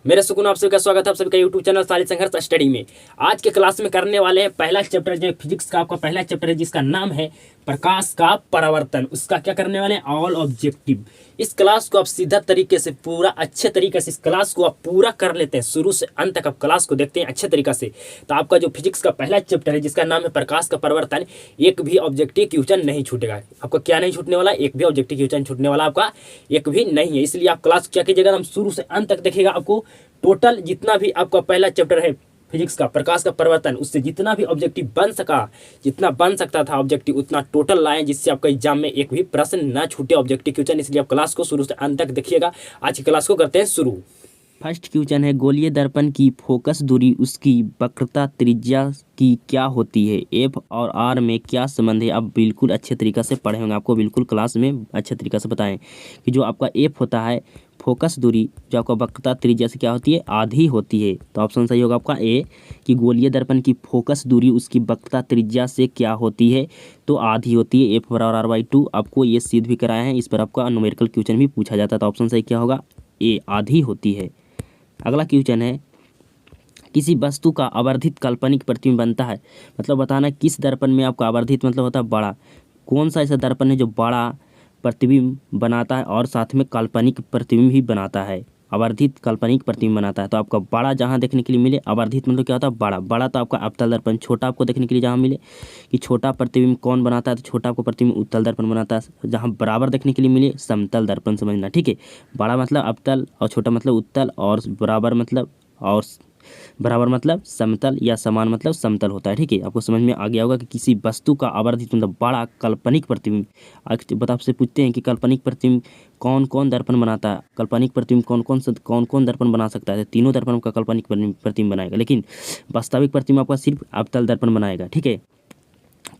मेरे सुकून आप सभी का स्वागत है आप सभी का यूट्यूब चैनल सालिद संघर्ष स्टडी में। आज के क्लास में करने वाले हैं पहला चैप्टर जो फिजिक्स का आपका पहला चैप्टर है जिसका नाम है प्रकाश का परावर्तन। उसका क्या करने वाले हैं, ऑल ऑब्जेक्टिव। इस क्लास को आप सीधा तरीके से पूरा अच्छे तरीके से इस क्लास को आप पूरा कर लेते हैं, शुरू से अंत तक आप क्लास को देखते हैं अच्छे तरीके से, तो आपका जो फिजिक्स का पहला चैप्टर है जिसका नाम है प्रकाश का परावर्तन, एक भी ऑब्जेक्टिव क्वेश्चन नहीं छूटेगा। आपको क्या नहीं छूटने वाला, एक भी ऑब्जेक्टिव क्वेश्चन छूटने वाला आपका एक भी नहीं है। इसलिए आप क्लास क्या कीजिएगा, हम शुरू से अंत तक देखिएगा। आपको टोटल जितना भी आपका पहला चैप्टर है फिजिक्स का प्रकाश का परिवर्तन, उससे जितना भी ऑब्जेक्टिव बन सका, जितना बन सकता था ऑब्जेक्टिव उतना टोटल लाएं, जिससे आपका एग्जाम में एक भी प्रश्न ना छूटे ऑब्जेक्टिव क्वेश्चन। इसलिए आप क्लास को शुरू से अंत तक देखिएगा। आज की क्लास को करते हैं शुरू। फर्स्ट क्वेश्चन है, गोलीय दर्पण की फोकस दूरी उसकी वक्रता त्रिज्या की क्या होती है, एफ और आर में क्या संबंध है। आप बिल्कुल अच्छे तरीके से पढ़े होंगे, आपको बिल्कुल क्लास में अच्छे तरीके से बताएं कि जो आपका एफ होता है फोकस दूरी, जो आपका वक्रता त्रिज्या से क्या होती है, आधी होती है। तो ऑप्शन सही होगा आपका ए कि गोलीय दर्पण की फोकस दूरी उसकी वक्रता त्रिज्या से क्या होती है, तो आधी होती है। एफ बराबर r/2 आपको ये सिद्ध भी कराया है, इस पर आपका न्यूमेरिकल क्वेश्चन भी पूछा जाता है। तो ऑप्शन सही क्या होगा, ए आधी होती है। अगला क्वेश्चन है, किसी वस्तु का आवर्धित काल्पनिक प्रतिबिंब बनता है, मतलब बताना किस दर्पण में आपका आवर्धित मतलब होता है बड़ा, कौन सा ऐसा दर्पण है जो बड़ा प्रतिबिंब बनाता है और साथ में काल्पनिक प्रतिबिंब भी बनाता है, आवर्धित काल्पनिक प्रतिबिंब बनाता है। तो आपका बड़ा जहाँ देखने के लिए मिले, आवर्धित मतलब क्या होता है बड़ा, बड़ा तो आपका अवतल दर्पण, छोटा आपको देखने के लिए जहाँ मिले कि छोटा प्रतिबिंब कौन बनाता है, तो छोटा आपको प्रतिबिंब उत्तल दर्पण बनाता है। जहाँ बराबर देखने के लिए मिले समतल दर्पण समझना, ठीक है। बड़ा मतलब अवतल और छोटा मतलब उत्तल और बराबर मतलब समतल या समान मतलब समतल होता है, ठीक है। आपको समझ में आ गया होगा कि किसी वस्तु का आवर्धित मतलब बड़ा काल्पनिक प्रतिबिंब। बता आपसे पूछते हैं कि काल्पनिक प्रतिबिंब कौन कौन दर्पण बनाता है, काल्पनिक प्रतिबिंब कौन कौन दर्पण बना सकता है, तीनों दर्पण का काल्पनिक प्रतिबिंब बनाएगा, लेकिन वास्तविक प्रतिबिंब आपका सिर्फ अवतल दर्पण बनाएगा, ठीक है।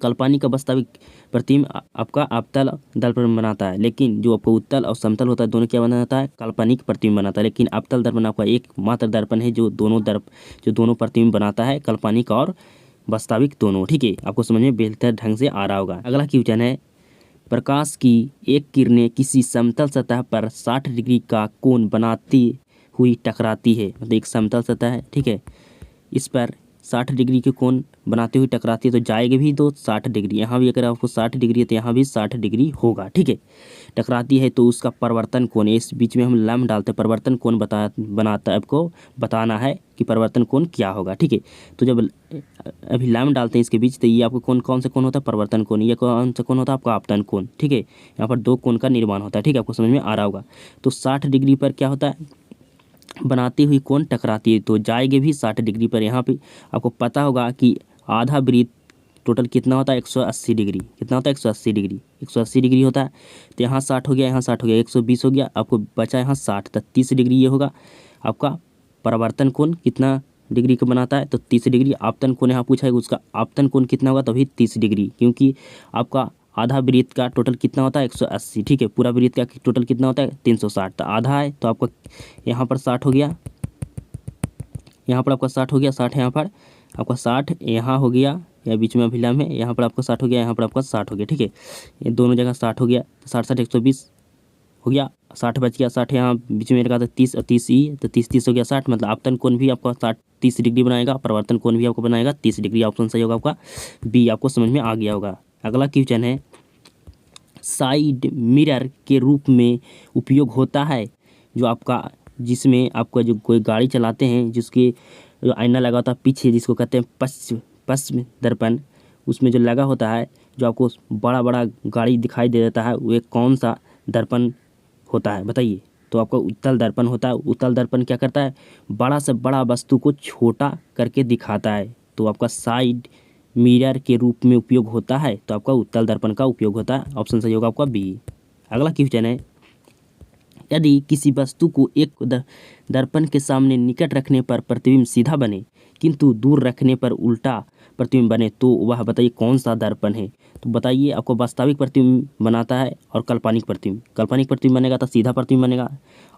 काल्पनिक का वास्तविक प्रतिबिंब आपका अवतल दर्पण बनाता है, लेकिन जो आपको उत्तल और समतल होता है दोनों क्या बनाता है, काल्पनिक प्रतिबिंब बनाता है। लेकिन अवतल दर्पण आपका एकमात्र दर्पण है जो दोनों प्रतिबिंब बनाता है, काल्पनिक और वास्तविक दोनों, ठीक है। आपको समझ में बेहतर ढंग से आ रहा होगा। अगला क्वेश्चन है, प्रकाश की एक किरणें किसी समतल सतह पर 60 डिग्री का कोण बनाती हुई टकराती है, मतलब एक समतल सतह है, ठीक है, इस पर 60 डिग्री के कोण बनाते हुए टकराती है, तो जाएगी भी तो 60 डिग्री, यहाँ भी अगर आपको 60 डिग्री है तो यहाँ भी 60 डिग्री होगा, ठीक है। टकराती है तो उसका परिवर्तन कोण, इस बीच में हम लम्ब डालते हैं, परिवर्तन कोण बनाता है, आपको बताना है कि परिवर्तन कोण क्या होगा, ठीक है। तो जब अभी लम्ब डालते हैं इसके बीच, तो ये आपको कौन सा कोण होता है, परिवर्तन कोण। ये कौन सा कोण होता है, आपका आपतन कोण, ठीक है। यहाँ पर दो कोण का निर्माण होता है, ठीक है, आपको समझ में आ रहा होगा। तो 60 डिग्री पर क्या होता है, बनाती हुई कोण टकराती है, तो जाएगी भी 60 डिग्री पर। यहाँ पे आपको पता होगा कि आधा वृत्त टोटल कितना होता है, 180 डिग्री। कितना होता है, 180 डिग्री, 180 डिग्री होता है। तो यहाँ 60 हो गया, यहाँ 60 हो गया, 120 हो गया, आपको बचा यहाँ 60, तो 30 डिग्री ये होगा आपका परावर्तन कोण। कितना डिग्री का बनाता है, तो 30 डिग्री। आपतन कोण यहाँ पूछा है, उसका आपतन कोण कितना होगा, तभी 30 डिग्री, क्योंकि आपका आधा वृत्त का टोटल कितना होता है, 180, ठीक है। पूरा वृत्त का टोटल कितना होता है, 360, तो आधा है, तो आपका यहाँ पर 60 हो गया, यहाँ पर आपका 60 हो गया, 60 यहाँ पर आपका 60 यहाँ हो गया, या बीच में अभिलम्ब है, यहाँ पर आपका 60 हो गया, यहाँ पर आपका 60 हो गया, ठीक है। ये दोनों जगह 60 हो गया, तो 60 60 120 हो गया, 60 बच गया, 60 यहाँ बीच में लगा था 30 और 30 ही, तो 30 हो गया 60, मतलब आपतन कोण भी आपका 30 डिग्री बनाएगा, परिवर्तन कोण भी आपको बनाएगा 30 डिग्री। ऑप्शन सही होगा आपका बी, आपको समझ में आ गया होगा। अगला क्वेश्चन है, साइड मिरर के रूप में उपयोग होता है, जो आपका जिसमें आपका जो कोई गाड़ी चलाते हैं जिसके जो आईना लगा होता है पीछे, जिसको कहते हैं पश्चिम दर्पण, उसमें जो लगा होता है, जो आपको बड़ा बड़ा गाड़ी दिखाई दे देता है, वो कौन सा दर्पण होता है बताइए। तो आपका उत्तल दर्पण होता है। उत्तल दर्पण क्या करता है, बड़ा से बड़ा वस्तु को छोटा करके दिखाता है, तो आपका साइड मिरर के रूप में उपयोग होता है, तो आपका उत्तल दर्पण का उपयोग होता है। ऑप्शन सही होगा आपका बी। अगला क्वेश्चन है, यदि किसी वस्तु को एक दर्पण के सामने निकट रखने पर प्रतिबिंब सीधा बने, किंतु दूर रखने पर उल्टा प्रतिबिंब बने, तो वह बताइए कौन सा दर्पण है। तो बताइए, आपको वास्तविक प्रतिबिंब बनाता है और काल्पनिक प्रतिबिंब। काल्पनिक प्रतिबिंब बनेगा तो सीधा प्रतिबिंब बनेगा,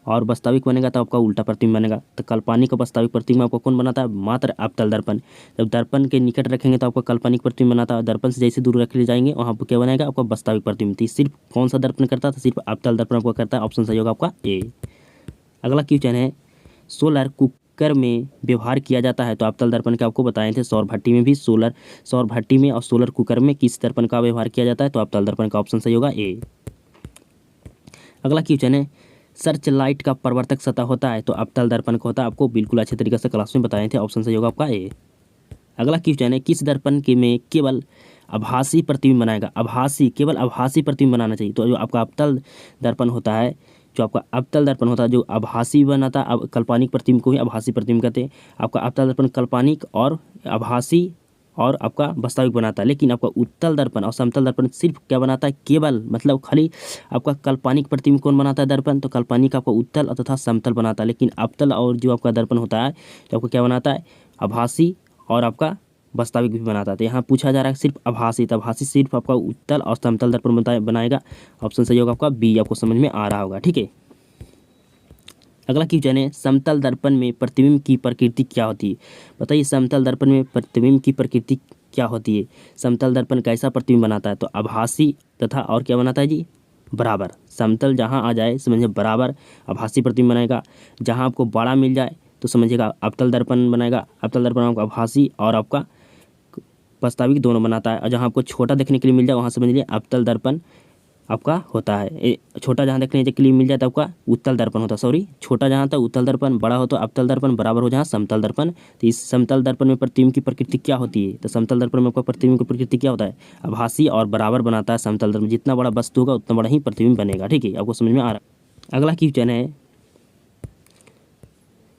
और वास्तविक बनेगा तो आपका उल्टा प्रतिबिंब बनेगा। तो काल्पनिक और वास्तविक प्रतिबिंब आपको कौन बनाता है, मात्र अवतल दर्पण। जब दर्पण के निकट रखेंगे तो आपका काल्पनिक प्रतिबिंब बनाता है, दर्पण से जैसे दूर रखे जाएंगे वहाँ पर क्या बनेगा, आपका वास्तविक प्रतिबिंब। तो सिर्फ कौन सा दर्पण करता है, तो सिर्फ अवतल दर्पण आपको करता है। ऑप्शन सही होगा आपका ए। अगला क्वेश्चन है, सोलर कुकर में व्यवहार किया जाता है? तो अवतल दर्पण के आपको बताए थे। सौर भट्टी में भी सौर भट्टी में और सोलर कुकर में किस दर्पण का व्यवहार किया जाता है? तो अवतल दर्पण का ऑप्शन सही होगा ए। अगला क्वेश्चन है, सर्च लाइट का परावर्तक सतह होता है? तो अवतल दर्पण का होता है। आपको बिल्कुल अच्छे तरीके से क्लास में बताए थे। ऑप्शन सही होगा आपका ए। अगला क्वेश्चन है, किस दर्पण के में केवल आभासी प्रतिबिंब बनाएगा? केवल आभासी प्रतिबिंब बनाना चाहिए। तो जो आपका अवतल दर्पण होता है, जो आभासी बनाता है, अब काल्पनिक प्रतिबिंब को ही आभासी प्रतिबिंब कहते हैं। आपका अवतल दर्पण काल्पनिक और आभासी और आपका वास्तविक बनाता है। लेकिन आपका उत्तल दर्पण और समतल दर्पण सिर्फ क्या बनाता है? केवल मतलब खाली आपका काल्पनिक प्रतिबिंब कौन बनाता है दर्पण? तो काल्पनिक आपका उत्तल तथा समतल बनाता है। लेकिन अवतल और जो आपका दर्पण होता है तो आपको क्या बनाता है? आभासी और आपका वास्तविक भी बनाता है। तो यहाँ पूछा जा रहा है सिर्फ आभासी, तो आभासी सिर्फ आपका उत्तल और समतल दर्पण बनाएगा। ऑप्शन सही होगा आपका बी। आपको समझ में आ रहा होगा, ठीक है। अगला क्वेश्चन है, समतल दर्पण में प्रतिबिंब की प्रकृति क्या होती है? बताइए, समतल दर्पण में प्रतिबिंब की प्रकृति क्या होती है? समतल दर्पण कैसा प्रतिबिंब बनाता है? तो आभासी तथा और क्या बनाता है जी? बराबर। समतल जहाँ आ जाए समझिए बराबर आभासी प्रतिबिंब बनाएगा। जहाँ आपको बड़ा मिल जाए तो समझिएगा अवतल दर्पण बनाएगा। अवतल दर्पण आपका आभासी और आपका वास्तविक दोनों बनाता है। और जहाँ आपको छोटा देखने के लिए मिल जाए वहाँ समझ लीजिए अवतल दर्पण आपका होता है। छोटा जहाँ देखने के लिए मिल जाए तो आपका उत्तल दर्पण होता है। सॉरी, छोटा जहाँ था उत्तल दर्पण, बड़ा हो तो अवतल दर्पण, बराबर हो जहाँ समतल दर्पण। तो इस समतल दर्पण में प्रतिबिंब की प्रकृति क्या होती है? तो समतल दर्पण में आपका प्रतिबिंब की प्रकृति क्या होता है? आभासी और बराबर बनाता है समतल दर्पण। जितना बड़ा वस्तु होगा उतना बड़ा ही प्रतिबिंब बनेगा, ठीक है। आपको समझ में आ रहा है। अगला क्वेश्चन है,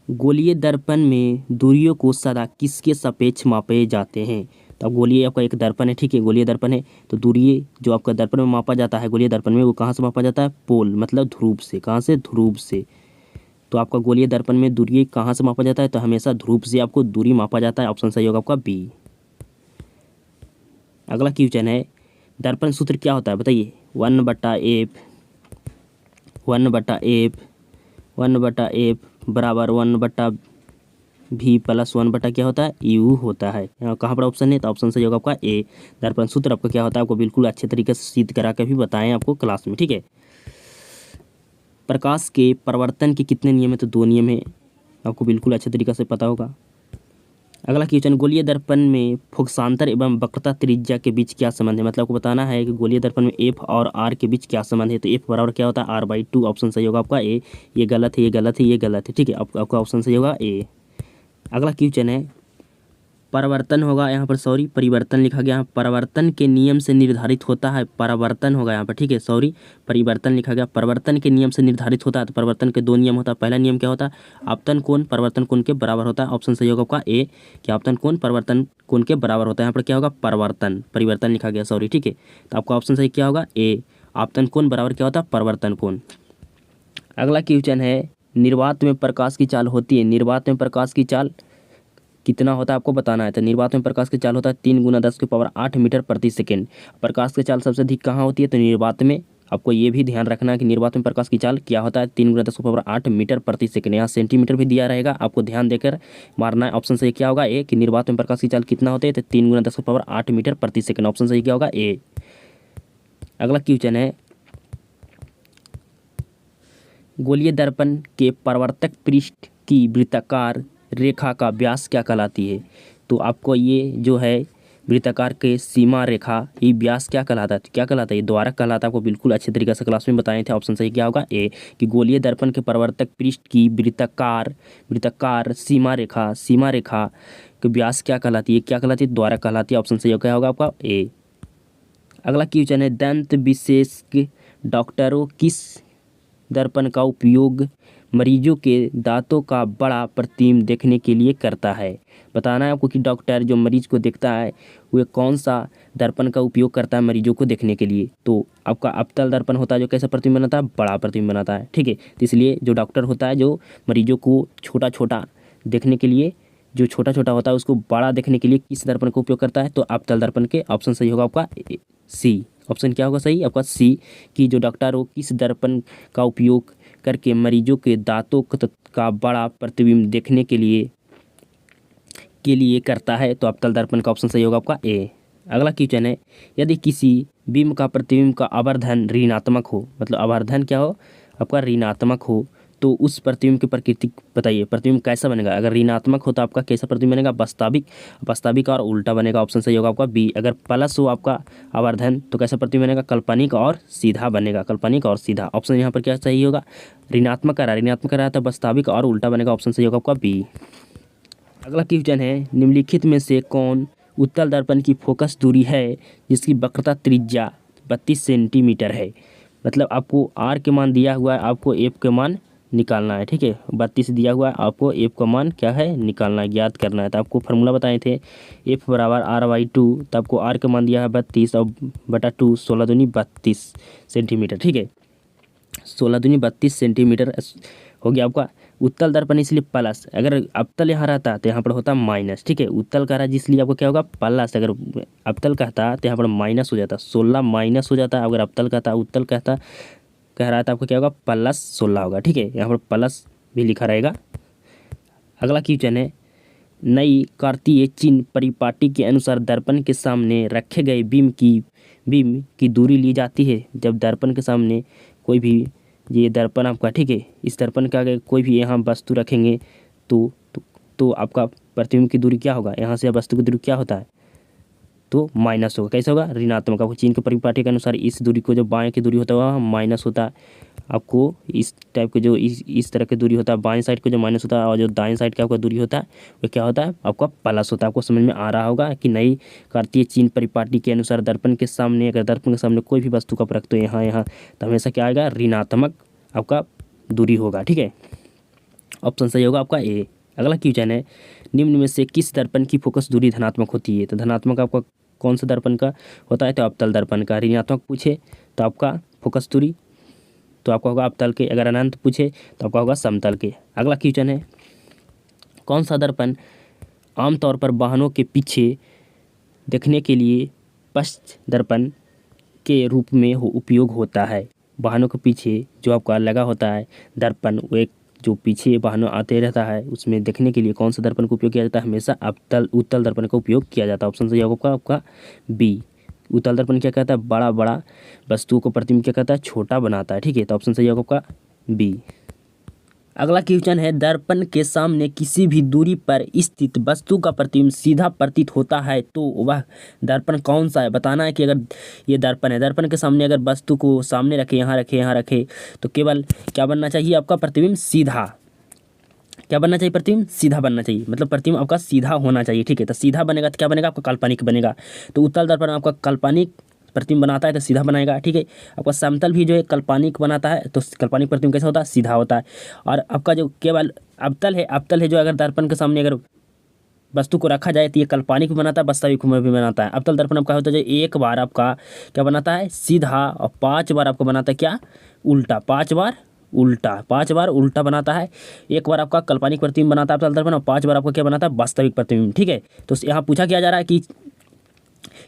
गोलीय दर्पण में दूरियों को सदा किसके सापेक्ष मापे जाते हैं? तो अब गोलीय आपका एक दर्पण है, ठीक है, गोलीय दर्पण है। तो दूरी जो आपका दर्पण में मापा जाता है गोलीय दर्पण में, वो कहाँ से मापा जाता है? पोल मतलब ध्रुव से। कहाँ से? ध्रुव से। तो आपका गोलीय दर्पण में दूरी कहाँ से मापा जाता है? तो हमेशा ध्रुव से आपको दूरी मापा जाता है। ऑप्शन सही होगा आपका बी। अगला क्वेश्चन है, दर्पण सूत्र क्या होता है? बताइए। 1/f बराबर 1/v प्लस 1/ क्या होता है? यू होता है। यहाँ कहाँ पर ऑप्शन है? तो ऑप्शन सही होगा आपका ए। दर्पण सूत्र आपका क्या होता है? आपको बिल्कुल अच्छे तरीके से सिद्ध करा के भी बताएं आपको क्लास में, ठीक है। प्रकाश के परावर्तन के कितने नियम है? तो 2 नियम है। आपको बिल्कुल अच्छे तरीके से पता होगा। अगला क्वेश्चन, गोलीय दर्पण में फोकसांतर एवं वक्रता त्रिज्या के बीच क्या संबंध है? मतलब आपको बताना है कि गोलीय दर्पण में एफ और आर के बीच क्या संबंध है। तो एफ बराबर क्या होता है? r/2। ऑप्शन सही होगा आपका ए। ये गलत है, ये गलत है, ये गलत है, ठीक है। आपका ऑप्शन सही होगा ए। अगला क्वेश्चन है, परिवर्तन होगा यहाँ पर, सॉरी परिवर्तन लिखा गया है। परिवर्तन के नियम से निर्धारित होता है। परिवर्तन होगा यहाँ पर, ठीक है, सॉरी परिवर्तन लिखा गया। परिवर्तन के नियम से निर्धारित होता है। तो परिवर्तन के 2 नियम होता है। पहला नियम क्या होता है? आपतन कोण परिवर्तन कोण के बराबर होता है। ऑप्शन सही होगा आपका ए कि आपतन कोण परिवर्तन कोण के बराबर होता है। यहाँ पर क्या होगा? परिवर्तन लिखा गया, सॉरी, ठीक है। तो आपका ऑप्शन सही क्या होगा? ए। आपतन कोण बराबर क्या होता है? परिवर्तन कोण। अगला क्वेश्चन है, निर्वात में प्रकाश की चाल होती है। निर्वात में प्रकाश की चाल कितना होता है आपको बताना है। तो निर्वात में प्रकाश की चाल होता है 3 × 10⁻8 मीटर प्रति सेकेंड। प्रकाश की चाल सबसे अधिक कहाँ होती है? तो निर्वात में। आपको ये भी ध्यान रखना है कि निर्वात में प्रकाश की चाल क्या होता है? 3 × 10⁸ मीटर प्रति सेकेंड। यहाँ सेंटीमीटर भी दिया रहेगा, आपको ध्यान देकर मारना है। ऑप्शन सही क्या होगा? ए कि निर्वात में प्रकाश की चाल कितना होते हैं? तो 3 × 10⁸ मीटर प्रति सेकेंड। ऑप्शन सही क्या होगा? ए। अगला क्वेश्चन है, गोलीय दर्पण के परावर्तक पृष्ठ की वृत्ताकार रेखा का व्यास क्या कहलाती है? तो आपको ये जो है वृत्ताकार के सीमा रेखा, ये व्यास क्या कहलाता है? क्या कहलाता है? ये द्वारक कहलाता है। आपको बिल्कुल अच्छे तरीके से क्लास में बताए थे। ऑप्शन सही क्या होगा? ए कि गोलीय दर्पण के परावर्तक पृष्ठ की वृत्ताकार सीमा रेखा के व्यास क्या कहलाती है? क्या कहलाती है? द्वारक कहलाती है। ऑप्शन सही क्या होगा आपका? ए। अगला क्वेश्चन है, दंत विशेषज्ञ डॉक्टरों किस दर्पण का उपयोग मरीजों के दांतों का बड़ा प्रतिबिंब देखने के लिए करता है? बताना है आपको कि डॉक्टर जो मरीज को देखता है वह कौन सा दर्पण का उपयोग करता है मरीजों को देखने के लिए। तो आपका अवतल दर्पण होता है जो कैसा प्रतिबिंब बनाता है? बड़ा प्रतिबिंब बनाता है, ठीक है। तो इसलिए जो डॉक्टर होता है जो मरीजों को छोटा छोटा देखने के लिए, जो छोटा छोटा होता है उसको बड़ा देखने के लिए किस दर्पण का उपयोग करता है? तो अवतल दर्पण के। ऑप्शन सही होगा आपका सी। ऑप्शन क्या होगा सही? आपका सी कि जो डॉक्टर हो किस दर्पण का उपयोग करके मरीजों के दांतों का बड़ा प्रतिबिंब देखने के लिए करता है। तो अवतल दर्पण का ऑप्शन सही होगा आपका ए। अगला क्वेश्चन है, यदि किसी बिंब का प्रतिबिंब का आवर्धन ऋणात्मक हो, मतलब आवर्धन क्या हो आपका? ऋणात्मक हो, तो उस प्रतिबिंब की प्रकृति बताइए, प्रतिबिंब कैसा बनेगा। अगर ऋणात्मक हो तो आपका कैसा प्रतिबिंब बनेगा, वास्तविक, वास्तविक और उल्टा बनेगा। ऑप्शन सही होगा आपका बी। अगर प्लस हो आपका आवर्धन तो कैसा प्रतिबिंब बनेगा, काल्पनिक और सीधा बनेगा, काल्पनिक और सीधा। ऑप्शन यहाँ पर क्या सही होगा, ऋणात्मक करा, ऋणात्मक करा तो वास्तविक और उल्टा बनेगा। ऑप्शन सही होगा आपका बी। अगला क्वेश्चन है, निम्नलिखित में से कौन उत्तल दर्पण की फोकस दूरी है जिसकी वक्रता त्रिज्या 32 सेंटीमीटर है। मतलब आपको आर के मान दिया हुआ है, आपको एफ के मान निकालना है, ठीक है। 32 दिया हुआ है, आपको एफ का मान क्या है निकालना है, ज्ञात करना है। तो आपको फार्मूला बताए थे एफ बराबर R/2, तो आपको आर का मान दिया है 32 और बटा 2, 16 दूनी 32 सेंटीमीटर, ठीक है। 16 दूनी 32 सेंटीमीटर हो गया आपका। उत्तल दर्पण इसलिए प्लस, अगर अवतल यहाँ रहता तो यहाँ पर होता माइनस, ठीक है। उत्तल कह रहा है जिसलिए आपको क्या होगा प्लस, अगर अवतल कहता तो यहाँ पर माइनस हो जाता, 16 माइनस हो जाता। अगर अवतल कहता, उत्तल कहता कह रहा है तो आपको क्या होगा प्लस 16 होगा, ठीक है। यहाँ पर प्लस भी लिखा रहेगा। अगला क्वेश्चन है, नई कार्तीय चिन्ह परिपाटी के अनुसार दर्पण के सामने रखे गए बीम की दूरी ली जाती है। जब दर्पण के सामने कोई भी, ये दर्पण आपका, ठीक है, इस दर्पण के आगे कोई भी यहाँ वस्तु रखेंगे तो आपका प्रतिबिंब की दूरी क्या होगा, यहाँ से वस्तु की दूरी क्या होता है तो माइनस होगा। कैसे होगा, ऋणात्मक। आपको चिन्ह के परिपाटी के अनुसार इस दूरी को जो बाएं की दूरी होता है वह माइनस होता है। आपको इस टाइप के जो इस तरह की दूरी होता है बाएं साइड को जो माइनस होता है, और जो दाएं साइड का आपका दूरी होता है वो क्या होता है आपका प्लस होता है। आपको समझ में आ रहा होगा कि नई कार्तीय चिन्ह परिपाटी के अनुसार दर्पण के सामने, अगर दर्पण के सामने कोई भी वस्तु का रख तो यहाँ तो हमेशा क्या आएगा, ऋणात्मक आपका दूरी होगा, ठीक है। ऑप्शन सही होगा आपका ए। अगला क्वेश्चन है, निम्न में से किस दर्पण की फोकस दूरी धनात्मक होती है। तो धनात्मक आपका कौन सा दर्पण का होता है, तो अवतल दर्पण का। ऋणात्मक पूछे तो आपका फोकस दूरी तो आपका होगा अवतल के। अगर अनंत पूछे तो आपका होगा समतल के। अगला क्वेश्चन है, कौन सा दर्पण आमतौर पर वाहनों के पीछे देखने के लिए पश्च दर्पण के रूप में उपयोग होता है। वाहनों के पीछे जो आपका लगा होता है दर्पण, वो एक जो पीछे वाहनों आते रहता है उसमें देखने के लिए कौन सा दर्पण का उपयोग किया जाता है, हमेशा उत्तल दर्पण का उपयोग किया जाता है। ऑप्शन सही होगा आपका बी। उत्तल दर्पण क्या कहता है, बड़ा बड़ा वस्तुओं को प्रतिबिंब क्या कहता है, छोटा बनाता है, ठीक है। तो ऑप्शन सही होगा आपका बी। अगला क्वेश्चन है, दर्पण के सामने किसी भी दूरी पर स्थित वस्तु का प्रतिबिंब सीधा प्रतीत होता है तो वह दर्पण कौन सा है। बताना है कि अगर ये दर्पण है, दर्पण के सामने अगर वस्तु को सामने रखे, यहाँ रखे तो केवल क्या बनना चाहिए आपका प्रतिबिंब सीधा। क्या बनना चाहिए, प्रतिबिंब सीधा बनना चाहिए, मतलब प्रतिबिंब आपका सीधा होना चाहिए, ठीक है। तो सीधा बनेगा तो क्या बनेगा आपका काल्पनिक बनेगा। तो उत्तल दर्पण आपका काल्पनिक प्रतिबिंब बनाता है तो सीधा बनाएगा, ठीक है। आपका समतल भी जो है काल्पनिक बनाता है तो काल्पनिक प्रतिबिंब कैसा होता है, सीधा होता है। और आपका जो केवल अवतल है जो अगर दर्पण के सामने अगर वस्तु को रखा जाए तो ये काल्पनिक भी बनाता है, वास्तविक में भी बनाता है। अवतल दर्पण आपका होता है जो एक बार आपका क्या बनाता है सीधा, और 5 बार आपको बनाता है क्या उल्टा, 5 बार उल्टा बनाता है। एक बार आपका काल्पनिक प्रतिबिंब बनाता है अवतल दर्पण, और 5 बार आपको क्या बनाता है वास्तविक प्रतिबिंब, ठीक है। तो यहाँ पूछा क्या जा रहा है कि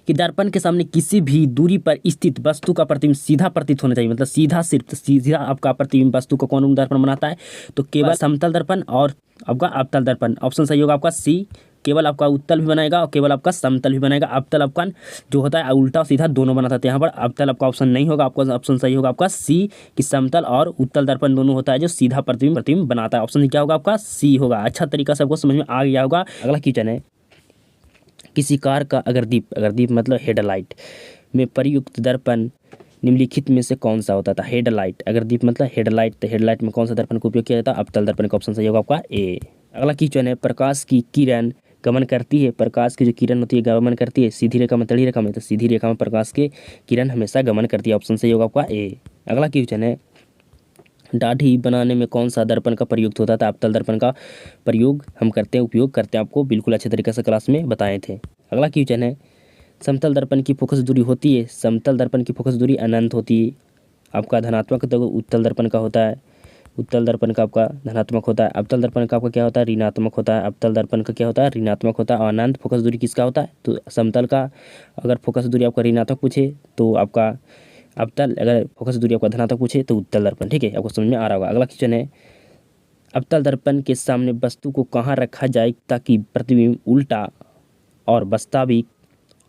दर्पण के सामने किसी भी दूरी पर स्थित वस्तु का प्रतिबिंब सीधा प्रतीत होना चाहिए, मतलब सीधा आपका प्रतिबिंब वस्तु को कौन दर्पण बनाता है, तो केवल समतल दर्पण और आपका अवतल दर्पण। ऑप्शन सही होगा आपका सी। केवल आपका उत्तल भी बनाएगा और केवल आपका समतल भी बनाएगा। अवतल आपका जो होता है उल्टा और सीधा दोनों बनाता है, यहाँ पर अवतल आपका ऑप्शन नहीं होगा। आपका ऑप्शन सही होगा आपका सी कि समतल और उत्तल दर्पण दोनों होता है जो सीधा प्रतिबिंब बनाता है। ऑप्शन क्या होगा आपका सी होगा। अच्छा तरीका से आपको समझ में आ गया होगा। अगला क्वेश्चन है, किसी कार का अगर दीप मतलब हेडलाइट में प्रयुक्त दर्पण निम्नलिखित में से कौन सा होता था। हेडलाइट, अगर दीप मतलब हेडलाइट, तो हेडलाइट में कौन सा दर्पण का उपयोग किया जाता है, अवतल दर्पण का। ऑप्शन सही होगा आपका ए। अगला क्वेश्चन है, प्रकाश की किरण गमन करती है, प्रकाश की जो किरण होती है गमन करती है सीधी रेखा में टेढ़ी रेखा में, तो सीधी रेखा में प्रकाश की किरण हमेशा गमन करती है। ऑप्शन सही होगा आपका ए। अगला क्वेश्चन है, दाढ़ी बनाने में कौन सा दर्पण का प्रयुक्त होता था। अवतल दर्पण का प्रयोग हम करते हैं, उपयोग करते हैं, आपको बिल्कुल अच्छे तरीके से क्लास में बताए थे। अगला क्वेश्चन है, समतल दर्पण की फोकस दूरी होती है, समतल दर्पण की फोकस दूरी अनंत होती है। आपका धनात्मक तो उत्तल दर्पण का होता है, उत्तल दर्पण का आपका धनात्मक होता है। अवतल दर्पण का आपका क्या होता है, ऋणात्मक होता है। अवतल दर्पण का क्या होता है, ऋणात्मक होता है। और अनंत फोकस दूरी किसका होता है, तो समतल का। अगर फोकस दूरी आपका ऋणात्मक पूछे तो आपका अवतल, अगर फोकस दूरी आपका धनात्मक पूछे तो उत्तल दर्पण, ठीक है। आपको समझ में आ रहा होगा। अगला क्वेश्चन है, अवतल दर्पण के सामने वस्तु को कहाँ रखा जाए ताकि प्रतिबिंब उल्टा और वास्तविक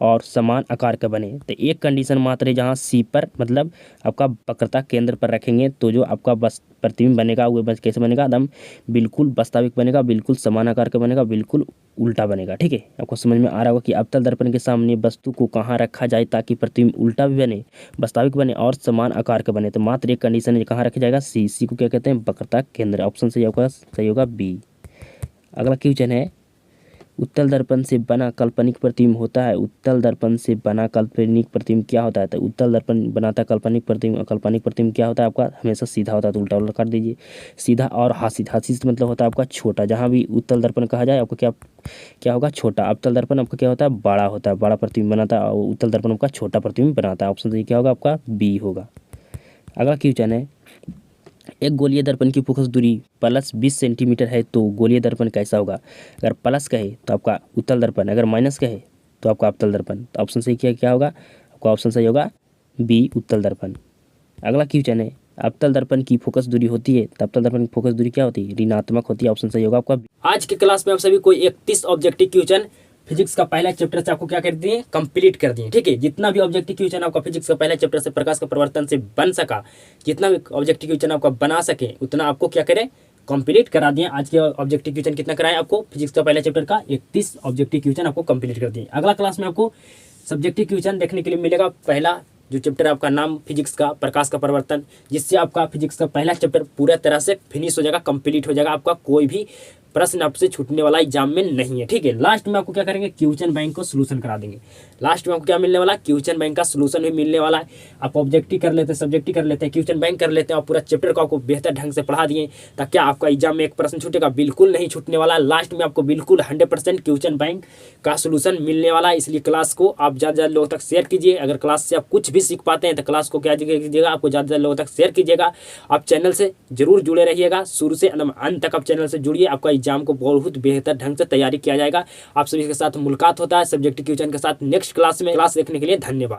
और समान आकार का बने। तो एक कंडीशन मात्र है जहाँ सी पर मतलब आपका वक्रता केंद्र पर रखेंगे तो जो आपका बस प्रतिबिंब बनेगा वो बस कैसे बनेगा, एकदम बिल्कुल वास्तविक बनेगा, बिल्कुल समान आकार का बनेगा, बिल्कुल उल्टा बनेगा। ठीक है, आपको समझ में आ रहा होगा कि अवतल दर्पण के सामने वस्तु को कहाँ रखा जाए ताकि प्रतिबिंब उल्टा भी बने, वास्तविक बने और समान आकार का बने। तो मात्र एक कंडीशन है, कहाँ रखा जाएगा, सी को क्या कहते हैं, वक्रता केंद्र। ऑप्शन सही होगा बी। अगला क्वेश्चन है, उत्तल दर्पण से बना काल्पनिक प्रतिबिंब होता है। उत्तल दर्पण से बना काल्पनिक प्रतिबिंब क्या होता है, तो उत्तल दर्पण बनाता काल्पनिक प्रतिबिंब। काल्पनिक प्रतिबिंब क्या होता है आपका, हमेशा सीधा होता है, तो उल्टा कर दीजिए, सीधा और हासित। हासित मतलब होता है आपका छोटा, जहाँ भी उत्तल दर्पण कहा जाए आपको क्या होगा, छोटा। अवतल दर्पण आपका क्या होता है, बड़ा होता है, बड़ा प्रतिबिंब बनाता है, और उत्तल दर्पण आपका छोटा प्रतिबिंब बनाता है। ऑप्शन सही क्या होगा आपका, बी होगा। अगला क्वेश्चन है, एक गोलीय दर्पण की फोकस दूरी प्लस 20 सेंटीमीटर है तो गोलीय दर्पण कैसा होगा। अगर प्लस कहे तो आपका उत्तल दर्पण, अगर माइनस कहे तो आपका अवतल दर्पण। तो ऑप्शन सही क्या होगा आपका, ऑप्शन सही होगा बी, उत्तल दर्पण। अगला क्वेश्चन है, अवतल दर्पण की फोकस दूरी होती है तो अवतल दर्पण की फोकस दूरी क्या होती है, ऋणात्मक होती है। ऑप्शन सही होगा आपका। आज के क्लास में आप सभी को 31 ऑब्जेक्टिव क्वेश्चन फिजिक्स का पहला चैप्टर से आपको क्या कर दिए, कंप्लीट कर दिए। ठीक है, जितना भी ऑब्जेक्टिव क्वेश्चन आपका फिजिक्स का पहला चैप्टर से प्रकाश का प्रवर्तन से बन सका, जितना भी ऑब्जेक्टिव क्वेश्चन आपका बना सके उतना आपको क्या करें, कंप्लीट करा दिए। आज के ऑब्जेक्टिव क्वेश्चन कितना कराए आपको, फिजिक्स का पहला चैप्टर का 31 ऑब्जेक्टिव क्वेश्चन आपको कंप्लीट कर दिए। अगला क्लास में आपको सब्जेक्टिव क्वेश्चन देखने के लिए मिलेगा। पहला जो चैप्टर आपका नाम फिजिक्स का प्रकाश का परिवर्तन, जिससे आपका फिजिक्स का पहला चैप्टर पूरा तरह से फिनिश हो जाएगा, कंप्लीट हो जाएगा। आपका कोई भी प्रश्न आपसे छूटने वाला एग्जाम में नहीं है। ठीक है, लास्ट में आपको क्या करेंगे, क्वेश्चन बैंक को सोल्यूशन करा देंगे। लास्ट में आपको क्या मिलने वाला, क्वेश्चन बैंक का सोल्यूशन भी मिलने वाला है। आप ऑब्जेक्टिव कर लेते हैं, सब्जेक्टिव कर लेते हैं, क्वेश्चन बैंक कर लेते हैं और पूरा चैप्टर को आपको बेहतर ढंग से पढ़ा दिए ताकि आपका एग्जाम में एक प्रश्न छूटेगा, बिल्कुल नहीं छूटने वाला। लास्ट में आपको बिल्कुल 100% क्वेश्चन बैंक का सोल्यूशन मिलने वाला है। इसलिए क्लास को आप ज़्यादा ज़्यादा लोगों तक शेयर कीजिए। अगर क्लास से आप कुछ भी सीख पाते हैं तो क्लास को क्या कीजिएगा, आपको ज़्यादा ज़्यादा लोगों तक शेयर कीजिएगा। आप चैनल से जरूर जुड़े रहिएगा, शुरू से अंत तक आप चैनल से जुड़िए। आपका एग्जाम को बहुत बेहतर ढंग से तैयारी किया जाएगा। आप सभी के साथ मुलाकात होता है सब्जेक्टिव क्वेश्चन के साथ नेक्स्ट क्लास में। क्लास देखने के लिए धन्यवाद।